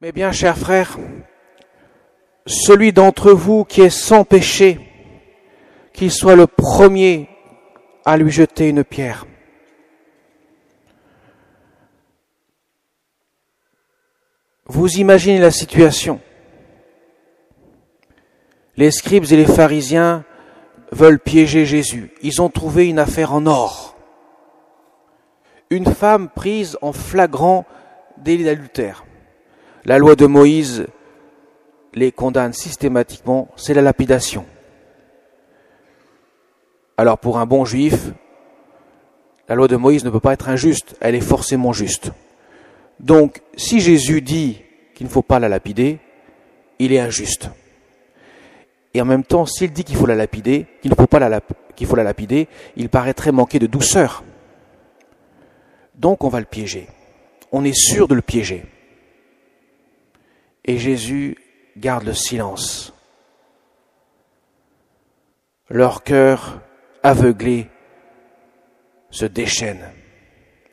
Mais bien, chers frères, celui d'entre vous qui est sans péché, qu'il soit le premier à lui jeter une pierre. Vous imaginez la situation. Les scribes et les pharisiens veulent piéger Jésus. Ils ont trouvé une affaire en or. Une femme prise en flagrant délit d'adultère. La loi de Moïse les condamne systématiquement, c'est la lapidation. Alors pour un bon juif, la loi de Moïse ne peut pas être injuste, elle est forcément juste. Donc si Jésus dit qu'il ne faut pas la lapider, il est injuste. Et en même temps, s'il dit qu'il faut la lapider, qu'il faut la lapider, il paraîtrait manquer de douceur. Donc on va le piéger. On est sûr de le piéger. Et Jésus garde le silence. Leur cœur aveuglé se déchaîne.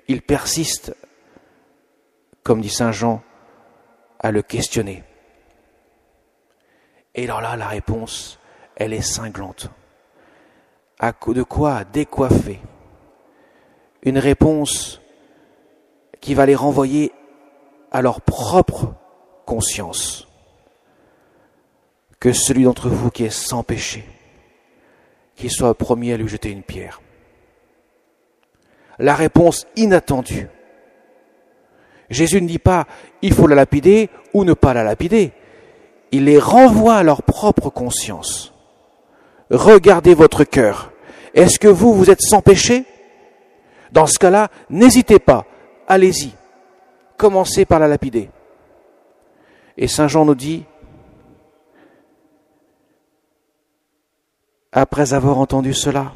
Ils persistent, comme dit saint Jean, à le questionner. Et alors là, la réponse, elle est cinglante. De quoi décoiffer? Une réponse qui va les renvoyer à leur propre conscience. Que celui d'entre vous qui est sans péché, qu'il soit le premier à lui jeter une pierre. La réponse inattendue. Jésus ne dit pas « il faut la lapider » ou ne pas la lapider. Il les renvoie à leur propre conscience. Regardez votre cœur. Est-ce que vous êtes sans péché? Dans ce cas-là, n'hésitez pas. Allez-y. Commencez par la lapider. Et saint Jean nous dit, après avoir entendu cela,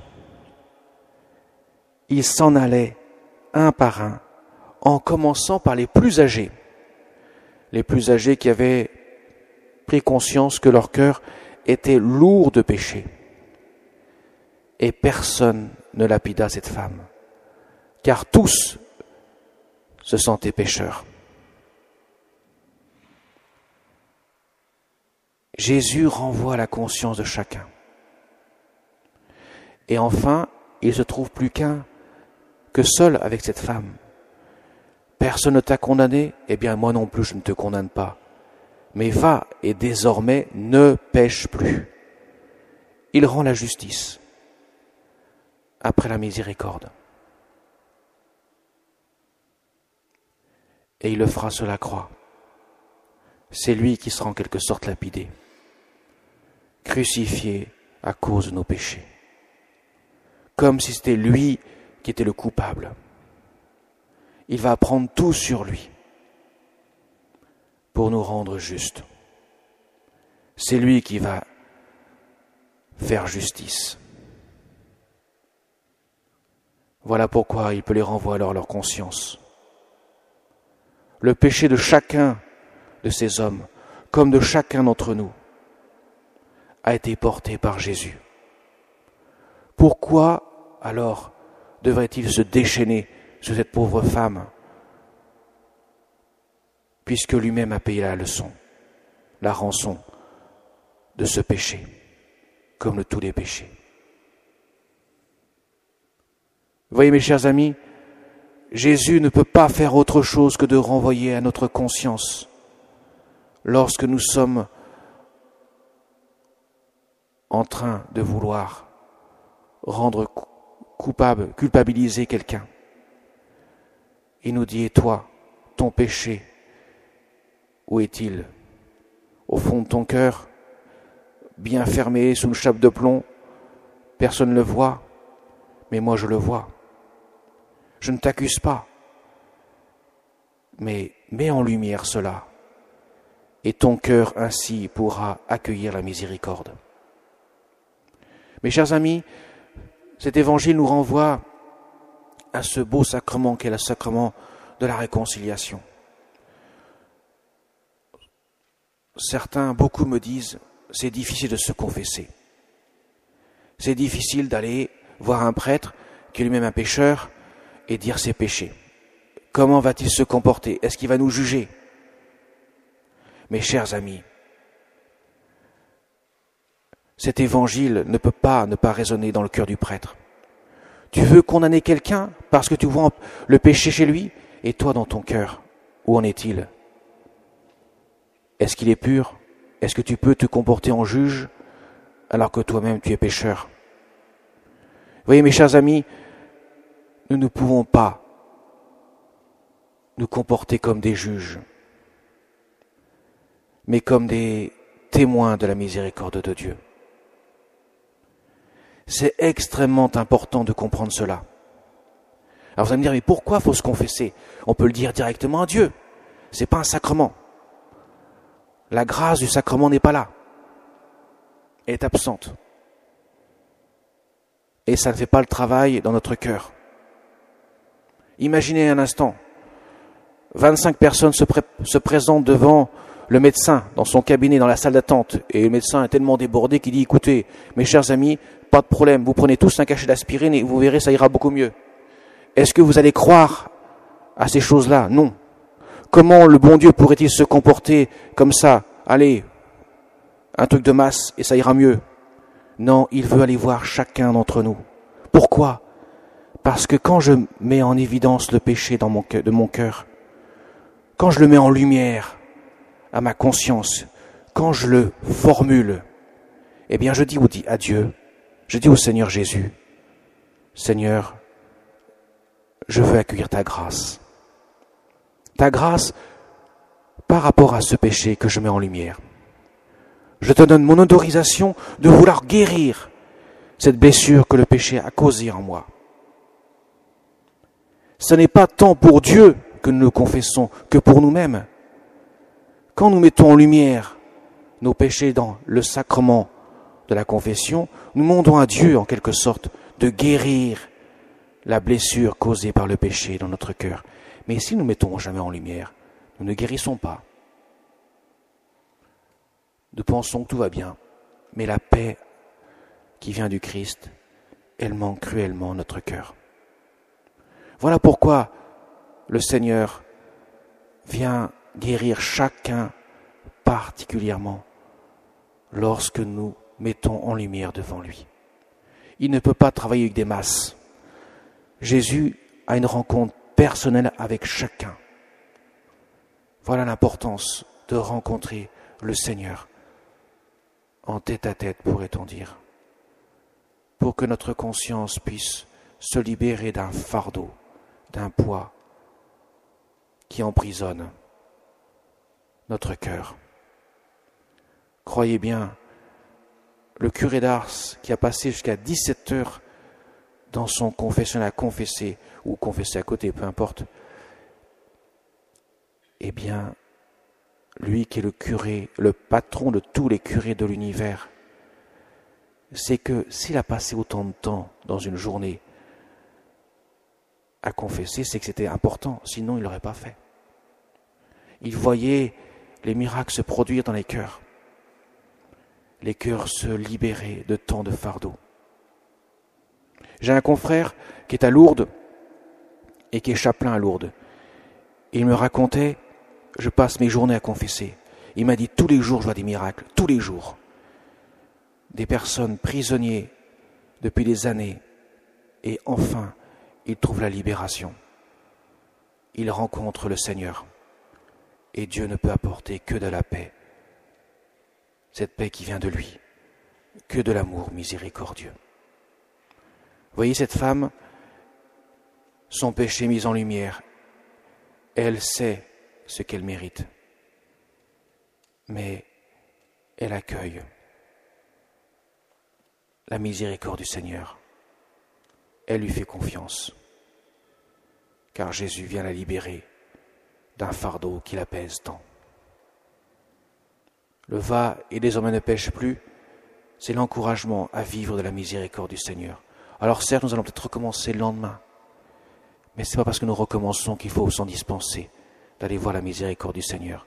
ils s'en allaient un par un, en commençant par les plus âgés. Les plus âgés qui avaient pris conscience que leur cœur était lourd de péché. Et personne ne lapida cette femme, car tous se sentaient pécheurs. Jésus renvoie à la conscience de chacun. Et enfin, il se trouve plus que seul avec cette femme. Personne ne t'a condamné, eh bien moi non plus je ne te condamne pas. Mais va et désormais ne pêche plus. Il rend la justice après la miséricorde. Et il le fera sur la croix. C'est lui qui sera en quelque sorte lapidé, crucifié à cause de nos péchés. Comme si c'était lui qui était le coupable. Il va prendre tout sur lui pour nous rendre justes. C'est lui qui va faire justice. Voilà pourquoi il peut les renvoyer alors à leur conscience. Le péché de chacun de ces hommes, comme de chacun d'entre nous, a été porté par Jésus. Pourquoi alors devrait-il se déchaîner sur cette pauvre femme, puisque lui-même a payé la leçon, la rançon de ce péché, comme de tous les péchés. Vous voyez mes chers amis, Jésus ne peut pas faire autre chose que de renvoyer à notre conscience lorsque nous sommes en train de vouloir rendre coupable, culpabiliser quelqu'un. Il nous dit, et toi, ton péché, où est-il? Au fond de ton cœur, bien fermé sous une chape de plomb, personne ne le voit, mais moi je le vois. Je ne t'accuse pas, mais mets en lumière cela, et ton cœur ainsi pourra accueillir la miséricorde. Mes chers amis, cet évangile nous renvoie à ce beau sacrement qu'est le sacrement de la réconciliation. Beaucoup me disent, c'est difficile de se confesser. C'est difficile d'aller voir un prêtre qui est lui-même un pécheur et dire ses péchés. Comment va-t-il se comporter? Est-ce qu'il va nous juger? Mes chers amis, cet évangile ne peut pas ne pas résonner dans le cœur du prêtre. Tu veux condamner quelqu'un parce que tu vois le péché chez lui? Et toi, dans ton cœur, où en est-il? Est-ce qu'il est pur? Est-ce que tu peux te comporter en juge alors que toi-même tu es pécheur? Vous voyez, mes chers amis, nous ne pouvons pas nous comporter comme des juges, mais comme des témoins de la miséricorde de Dieu. C'est extrêmement important de comprendre cela. Alors vous allez me dire, mais pourquoi faut se confesser? On peut le dire directement à Dieu. C'est pas un sacrement. La grâce du sacrement n'est pas là. Elle est absente. Et ça ne fait pas le travail dans notre cœur. Imaginez un instant, 25 personnes se présentent devant le médecin dans son cabinet, dans la salle d'attente, et le médecin est tellement débordé qu'il dit, écoutez, mes chers amis, pas de problème, vous prenez tous un cachet d'aspirine et vous verrez, ça ira beaucoup mieux. Est-ce que vous allez croire à ces choses-là? Non. Comment le bon Dieu pourrait-il se comporter comme ça? Allez, un truc de masse et ça ira mieux. Non, il veut aller voir chacun d'entre nous. Pourquoi? Parce que quand je mets en évidence le péché de mon cœur, quand je le mets en lumière à ma conscience, quand je le formule, eh bien je dis à Dieu, je dis au Seigneur Jésus, Seigneur, je veux accueillir ta grâce. Ta grâce par rapport à ce péché que je mets en lumière. Je te donne mon autorisation de vouloir guérir cette blessure que le péché a causée en moi. Ce n'est pas tant pour Dieu que nous le confessons que pour nous-mêmes. Quand nous mettons en lumière nos péchés dans le sacrement de la confession, nous demandons à Dieu, en quelque sorte, de guérir la blessure causée par le péché dans notre cœur. Mais si nous ne mettons jamais en lumière, nous ne guérissons pas. Nous pensons que tout va bien, mais la paix qui vient du Christ, elle manque cruellement notre cœur. Voilà pourquoi le Seigneur vient guérir chacun particulièrement lorsque nous mettons en lumière devant lui. Il ne peut pas travailler avec des masses. Jésus a une rencontre personnelle avec chacun. Voilà l'importance de rencontrer le Seigneur en tête-à-tête, pourrait-on dire, pour que notre conscience puisse se libérer d'un fardeau, d'un poids qui emprisonne notre cœur. Croyez bien, le curé d'Ars qui a passé jusqu'à 17 heures dans son confessionnal à confesser, ou confesser à côté, peu importe, eh bien, lui qui est le curé, le patron de tous les curés de l'univers, c'est que s'il a passé autant de temps dans une journée à confesser, c'est que c'était important, sinon il ne l'aurait pas fait. Il voyait les miracles se produire dans les cœurs se libérer de tant de fardeaux. J'ai un confrère qui est à Lourdes et qui est chapelain à Lourdes. Et il me racontait, je passe mes journées à confesser. Il m'a dit, tous les jours je vois des miracles, tous les jours. Des personnes prisonnières depuis des années. Et enfin, il trouve la libération. Il rencontre le Seigneur. Et Dieu ne peut apporter que de la paix. Cette paix qui vient de lui, que de l'amour miséricordieux. Vous voyez cette femme, son péché mis en lumière, elle sait ce qu'elle mérite, mais elle accueille la miséricorde du Seigneur. Elle lui fait confiance, car Jésus vient la libérer d'un fardeau qui la pèse tant. Le va et désormais ne pêche plus, c'est l'encouragement à vivre de la miséricorde du Seigneur. Alors certes, nous allons peut-être recommencer le lendemain, mais ce n'est pas parce que nous recommençons qu'il faut s'en dispenser d'aller voir la miséricorde du Seigneur.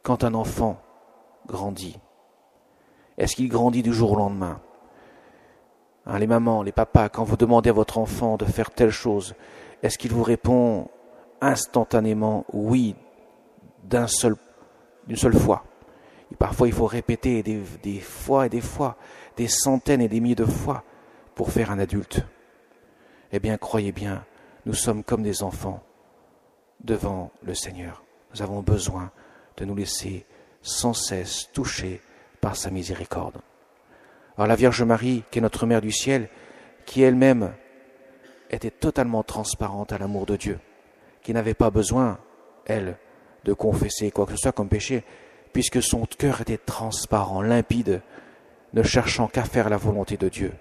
Quand un enfant grandit, est-ce qu'il grandit du jour au lendemain? Les mamans, les papas, quand vous demandez à votre enfant de faire telle chose, est-ce qu'il vous répond instantanément oui, d'une seule fois. Et parfois, il faut répéter des fois et des fois, des centaines et des milliers de fois pour faire un adulte. Eh bien, croyez bien, nous sommes comme des enfants devant le Seigneur. Nous avons besoin de nous laisser sans cesse toucher par sa miséricorde. Alors la Vierge Marie, qui est notre Mère du ciel, qui elle-même était totalement transparente à l'amour de Dieu, qui n'avait pas besoin, elle, de confesser quoi que ce soit comme péché, puisque son cœur était transparent, limpide, ne cherchant qu'à faire la volonté de Dieu,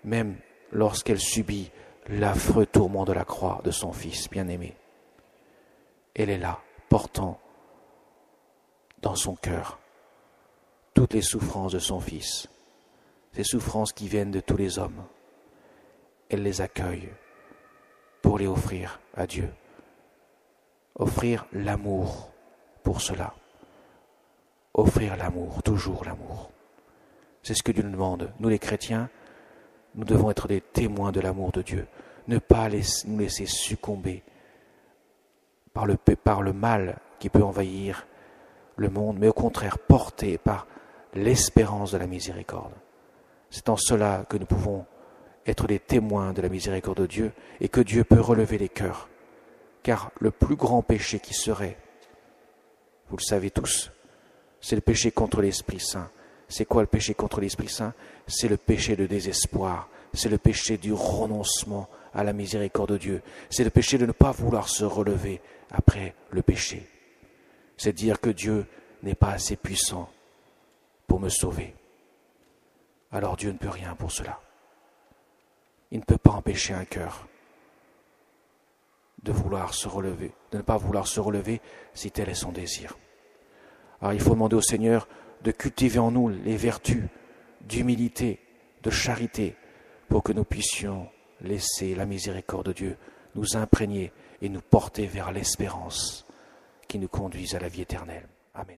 même lorsqu'elle subit l'affreux tourment de la croix de son Fils bien-aimé. Elle est là, portant dans son cœur toutes les souffrances de son Fils, ces souffrances qui viennent de tous les hommes. Elle les accueille pour les offrir à Dieu, offrir l'amour pour cela, offrir l'amour, toujours l'amour. C'est ce que Dieu nous demande. Nous les chrétiens, nous devons être des témoins de l'amour de Dieu, ne pas nous laisser succomber par le mal qui peut envahir le monde, mais au contraire porté par l'espérance de la miséricorde. C'est en cela que nous pouvons être des témoins de la miséricorde de Dieu et que Dieu peut relever les cœurs. Car le plus grand péché qui serait, vous le savez tous, c'est le péché contre l'Esprit Saint. C'est quoi le péché contre l'Esprit Saint? C'est le péché de désespoir, c'est le péché du renoncement à la miséricorde de Dieu, c'est le péché de ne pas vouloir se relever après le péché. C'est dire que Dieu n'est pas assez puissant pour me sauver. Alors Dieu ne peut rien pour cela. Il ne peut pas empêcher un cœur de vouloir se relever, de ne pas vouloir se relever si tel est son désir. Alors il faut demander au Seigneur de cultiver en nous les vertus d'humilité, de charité, pour que nous puissions laisser la miséricorde de Dieu nous imprégner et nous porter vers l'espérance qui nous conduise à la vie éternelle.